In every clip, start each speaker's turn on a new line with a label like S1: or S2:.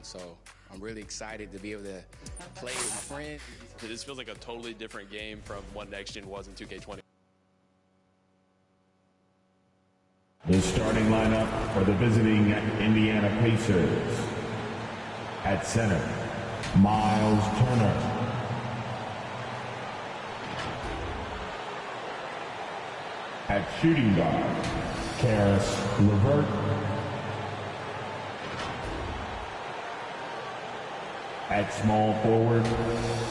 S1: So I'm really excited to be able to play with my friend.
S2: This feels like a totally different game from what Next Gen was in 2K20.
S3: The starting lineup for the visiting Indiana Pacers. At center, Miles Turner. At shooting guard, Karis LeVert. At small forward,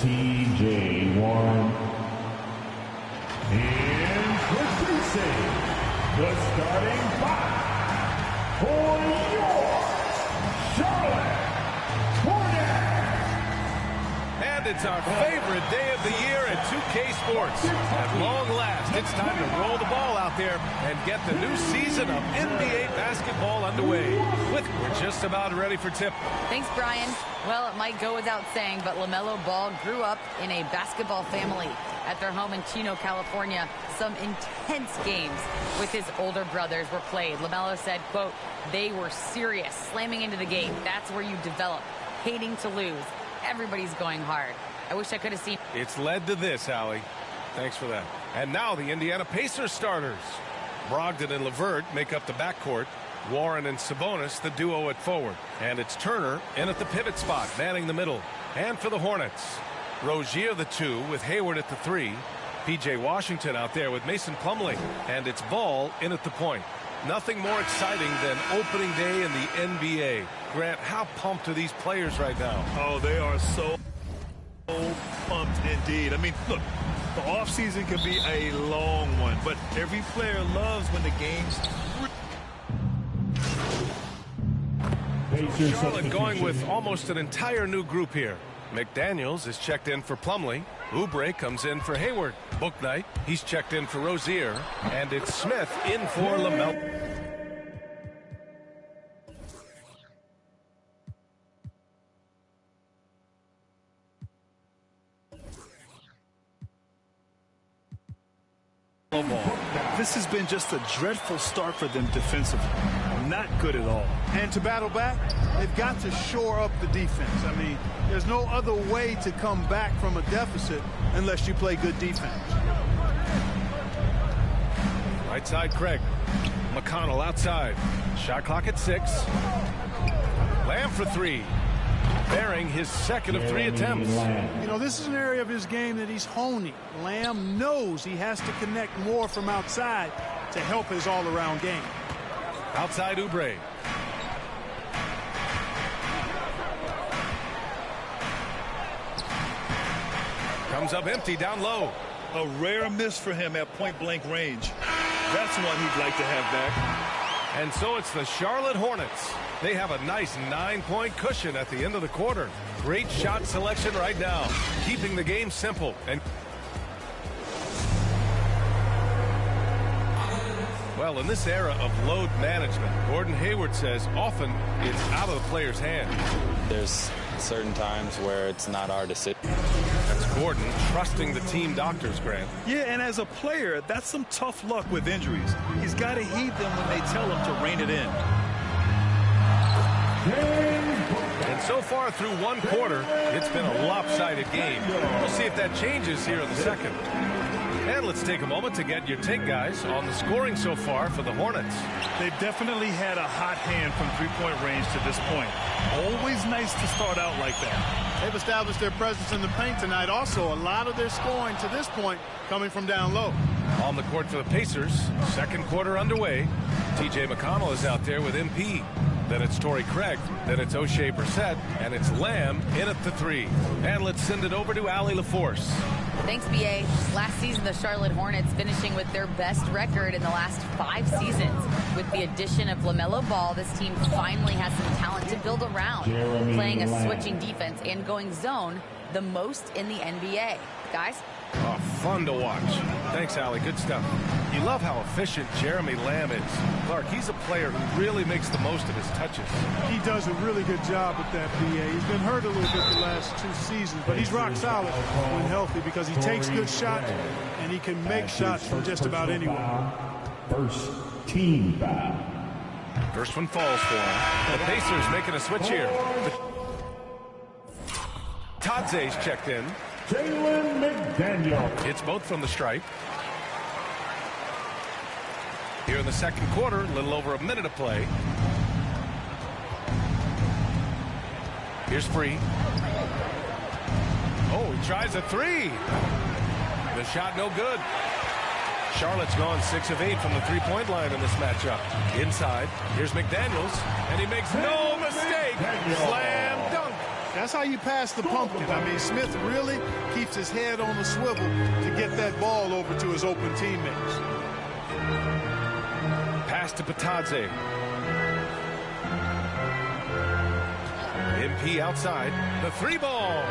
S3: T.J. Warren. Introducing the starting five for your Charlotte Hornets.
S4: And it's our favorite day of the year at 2K Sports. At long last, it's time to roll the ball out there and get the new season of NBA basketball underway. We're just about ready for tip.
S5: Thanks, Brian. Well, it might go without saying, but LaMelo Ball grew up in a basketball family. At their home in Chino, California, some intense games with his older brothers were played. LaMelo said, quote, "They were serious, slamming into the game. That's where you develop, hating to lose. Everybody's going hard. I wish I could have seen."
S4: It's led to this, Allie. Thanks for that. And now the Indiana Pacers starters. Brogdon and LeVert make up the backcourt. Warren and Sabonis, the duo at forward. And it's Turner in at the pivot spot, manning the middle. And for the Hornets, Rozier the 2 with Hayward at the 3. P.J. Washington out there with Mason Plumlee. And it's Ball in at the point. Nothing more exciting than opening day in the NBA. Grant, how pumped are these players right now?
S6: Oh, they are so pumped indeed. I mean, look, the offseason can be a long one, but every player loves when the game's
S4: Charlotte going with almost an entire new group here. McDaniels is checked in for Plumlee. Oubre comes in for Hayward. Bouknight, he's checked in for Rozier. And it's Smith in for LaMelo.
S6: This has been just a dreadful start for them defensively. Not good at all.
S7: And to battle back, they've got to shore up the defense. I mean, there's no other way to come back from a deficit unless you play good defense.
S4: Right side, Craig. McConnell outside. Shot clock at 6. Lamb for 3. Bearing his second of 3 attempts.
S7: You know, this is an area of his game that he's honing. Lamb knows he has to connect more from outside to help his all-around game.
S4: Outside Oubre. Comes up empty down low.
S6: A rare miss for him at point-blank range. That's one he'd like to have back.
S4: And so it's the Charlotte Hornets. They have a nice 9-point cushion at the end of the quarter. Great shot selection right now, keeping the game simple. And well, in this era of load management, Gordon Hayward says often it's out of the player's hand.
S8: There's certain times where it's not our decision.
S4: That's Gordon trusting the team doctors, Grant.
S6: Yeah, and as a player, that's some tough luck with injuries. He's got to heed them when they tell him to rein it in.
S4: And so far through one quarter, it's been a lopsided game. We'll see if that changes here in the second. And let's take a moment to get your take, guys, on the scoring so far for the Hornets.
S6: They've definitely had a hot hand from three-point range to this point. Always nice to start out like that.
S7: They've established their presence in the paint tonight. Also, a lot of their scoring to this point coming from down low.
S4: On the court for the Pacers, second quarter underway. T.J. McConnell is out there with MP. Then it's Torrey Craig. Then it's O'Shea Brissett. And it's Lamb in at the 3. And let's send it over to Allie LaForce.
S5: Thanks, B.A. Last season, the Charlotte Hornets finishing with their best record in the last 5 seasons. With the addition of LaMelo Ball, this team finally has some talent to build around, playing a switching defense and going zone the most in the NBA. Guys?
S4: Oh, fun to watch. Thanks, Allie. Good stuff. You love how efficient Jeremy Lamb is. Clark, he's a player who really makes the most of his touches.
S7: He does a really good job with that, B.A. He's been hurt a little bit the last 2 seasons, but he's rock solid when healthy because he takes good shots and he can make shots from just about anywhere.
S3: First team foul.
S4: First one falls for him. The Pacers making a switch here. Tadze's checked in.
S3: Jalen McDaniel.
S4: It's both from the stripe. Here in the second quarter, a little over a minute of play. Here's Free. Oh, he tries a three. The shot no good. Charlotte's gone 6 of 8 from the three-point line in this matchup. Inside, here's McDaniels, and he makes no mistake. Slam dunk.
S7: That's how you pass the pumpkin. I mean, Smith really keeps his head on the swivel to get that ball over to his open teammates.
S4: Pass to Patadze. MP outside. The three ball.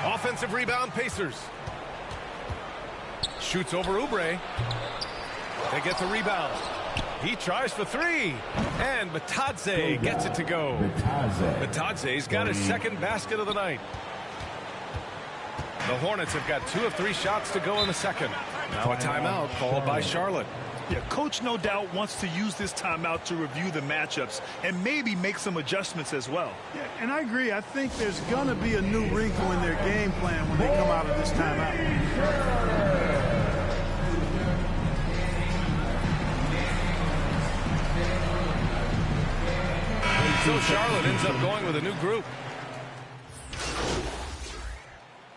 S4: Offensive rebound, Pacers. Shoots over Oubre. They get the rebound. He tries for three. And Batadze gets it to go. Batadze's got his second basket of the night. The Hornets have got 2 of 3 shots to go in the second. Now a timeout called by Charlotte.
S6: Yeah, coach no doubt wants to use this timeout to review the matchups and maybe make some adjustments as well.
S7: Yeah, and I agree. I think there's going to be a new wrinkle in their game plan when they come out of this timeout.
S4: So Charlotte ends up going with a new group.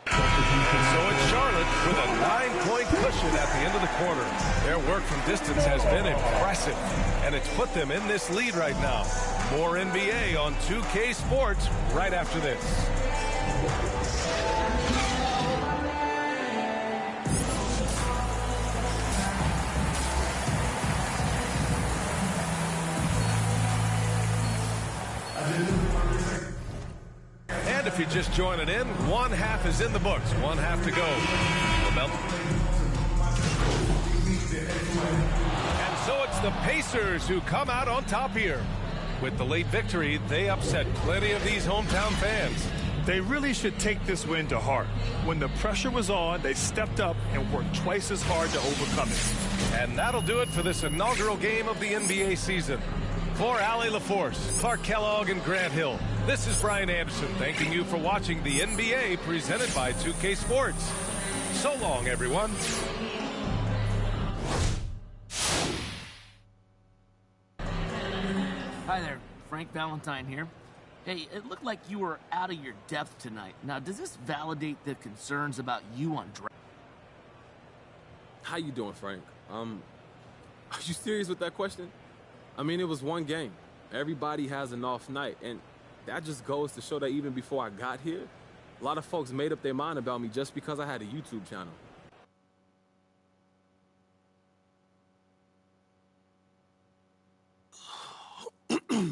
S4: And so it's Charlotte with a 9-point cushion at the end of the quarter. Their work from distance has been impressive, and it's put them in this lead right now. More NBA on 2K Sports right after this. And if you're just joining in, one half is in the books. One half to go. And so it's the Pacers who come out on top here. With the late victory, they upset plenty of these hometown fans.
S6: They really should take this win to heart. When the pressure was on, they stepped up and worked twice as hard to overcome it.
S4: And that'll do it for this inaugural game of the NBA season. For Allie LaForce, Clark Kellogg, and Grant Hill, this is Brian Anderson thanking you for watching the NBA presented by 2K Sports. So long, everyone.
S9: Hi there, Frank Valentine here. Hey, it looked like you were out of your depth tonight. Now, does this validate the concerns about you on draft?
S10: How you doing, Frank? Are you serious with that question? I mean, it was one game. Everybody has an off night, and that just goes to show that even before I got here, a lot of folks made up their mind about me just because I had a YouTube channel.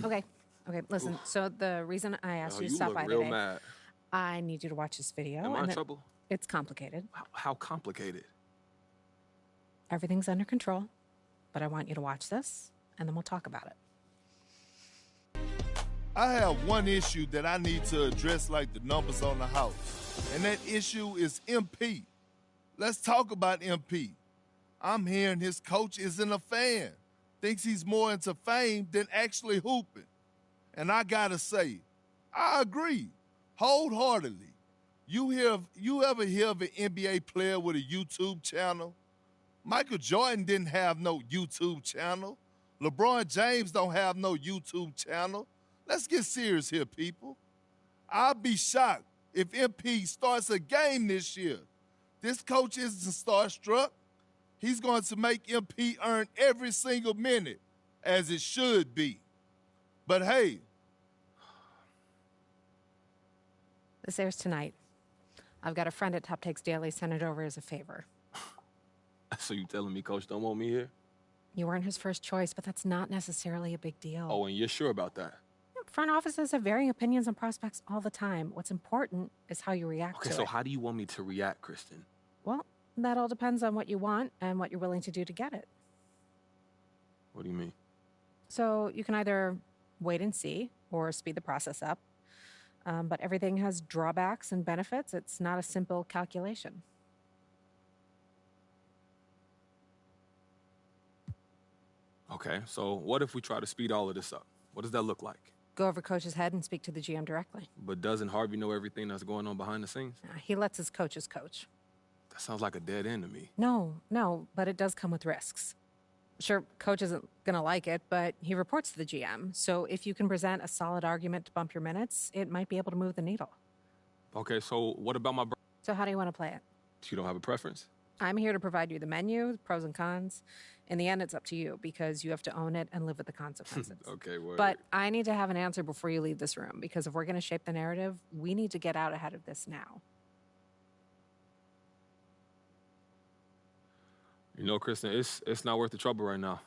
S11: Okay, listen. Oof. So the reason I asked you to stop by today, mad. I need you to watch this video.
S10: Am I in trouble?
S11: It's complicated.
S10: How complicated?
S11: Everything's under control, but I want you to watch this, and then we'll talk about it.
S12: I have one issue that I need to address like the numbers on the house, and that issue is MP. Let's talk about MP. I'm hearing his coach isn't a fan, thinks he's more into fame than actually hooping. And I gotta say, I agree wholeheartedly. You ever hear of an NBA player with a YouTube channel? Michael Jordan didn't have no YouTube channel. LeBron James don't have no YouTube channel. Let's get serious here, people. I'll be shocked if MP starts a game this year. This coach isn't starstruck. He's going to make MP earn every single minute, as it should be. But hey.
S11: This airs tonight. I've got a friend at Top Takes Daily send it over as a favor.
S10: So you telling me Coach don't want me here?
S11: You weren't his first choice, but that's not necessarily a big deal.
S10: Oh, and you're sure about that?
S11: Front offices have varying opinions on prospects all the time. What's important is how you react to it.
S10: Okay, so how do you want me to react, Kristen?
S11: Well, that all depends on what you want and what you're willing to do to get it.
S10: What do you mean?
S11: So you can either wait and see or speed the process up. But everything has drawbacks and benefits. It's not a simple calculation.
S10: Okay, so what if we try to speed all of this up? What does that look like?
S11: Go over Coach's head and speak to the GM directly.
S10: But doesn't Harvey know everything that's going on behind the scenes?
S11: He lets his coaches coach.
S10: That sounds like a dead end to me.
S11: No, but it does come with risks. Sure, Coach isn't going to like it, but he reports to the GM. So if you can present a solid argument to bump your minutes, it might be able to move the needle.
S10: Okay, so what about my...
S11: So how do you want to play it?
S10: You don't have a preference?
S11: I'm here to provide you the menu, the pros and cons. In the end, it's up to you because you have to own it and live with the consequences.
S10: Okay, word.
S11: But I need to have an answer before you leave this room because if we're going to shape the narrative, we need to get out ahead of this now.
S10: You know, Kristen, it's not worth the trouble right now.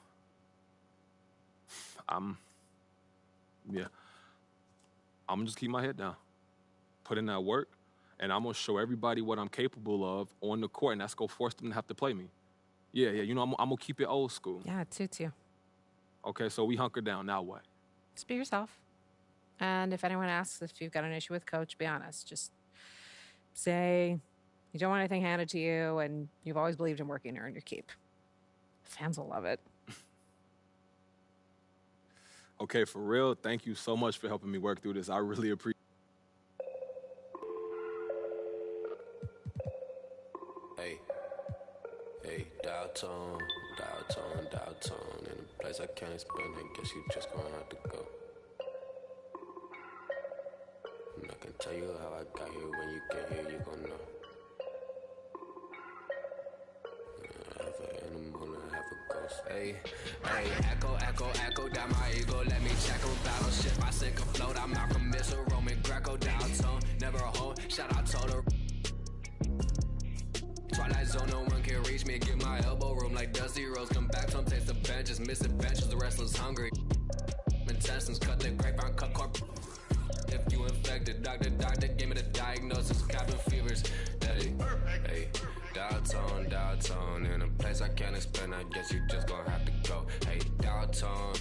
S10: I'm gonna just keep my head down, put in that work, and I'm gonna show everybody what I'm capable of on the court, and that's gonna force them to have to play me. Yeah, you know, I'm gonna keep it old school.
S11: Yeah, it suits you.
S10: Okay, so we hunker down, now what?
S11: Just be yourself. And if anyone asks if you've got an issue with Coach, be honest. Just say you don't want anything handed to you, and you've always believed in working to earn your keep. Fans will love it.
S10: Okay, for real, thank you so much for helping me work through this. I really appreciate
S13: it. Hey, dial tone. In a place I can't explain, I guess you just gonna have to go. And I can tell you how I got here. When you get here, you gon' know. Hey, echo down my ego. Let me check on battleship. I sink afloat. I'm Malcolm Missile, Roman Greco, down tone. Never a home. Shout out to her. Twilight zone, no one can reach me. Get my elbow room like Dusty Rose. Come back, some taste the benches. Misadventures, the restless hungry. Intestines cut the grapevine, cut corp. If you infected, doctor, give me the diagnosis. Cabin fevers. Hey, dial tone. In a place I can't explain, I guess you just gonna have to go. Hey, dial tone.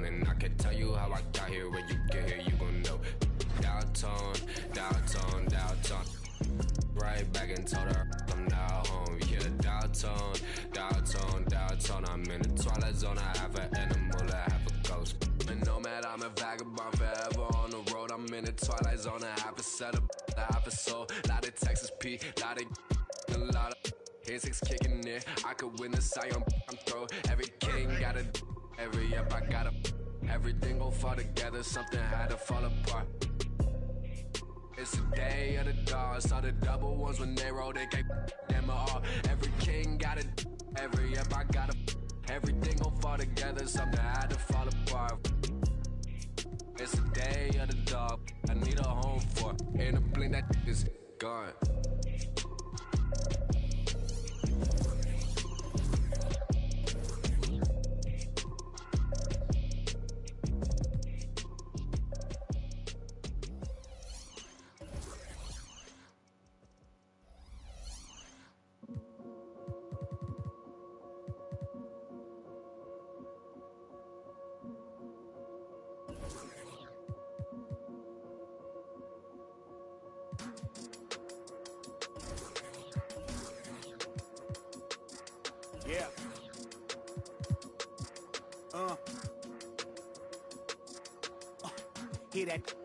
S13: And I can tell you how I got here. When you get here, you gon' know. Dial tone. Right back and told her I'm now home. Yeah, dial tone. I'm in the twilight zone. I have an animal, I have a ghost. And nomad, I'm a vagabond forever on the road. I'm in the twilight zone. I have a setup, I have a soul. Lot of Texas P, lot of His kicking in. I could win the Zion. I'm throw. Every king got a. Every up I got a. Everything gon' fall together. Something had to fall apart. It's the day of the dog. Saw the double ones when they rolled. They gave them all. Every king got it. Every up I got a. Everything gon' fall together. Something had to fall apart. It's the day of the dog. I need a home for. In a blink that is gone.
S7: Yeah. Hear that?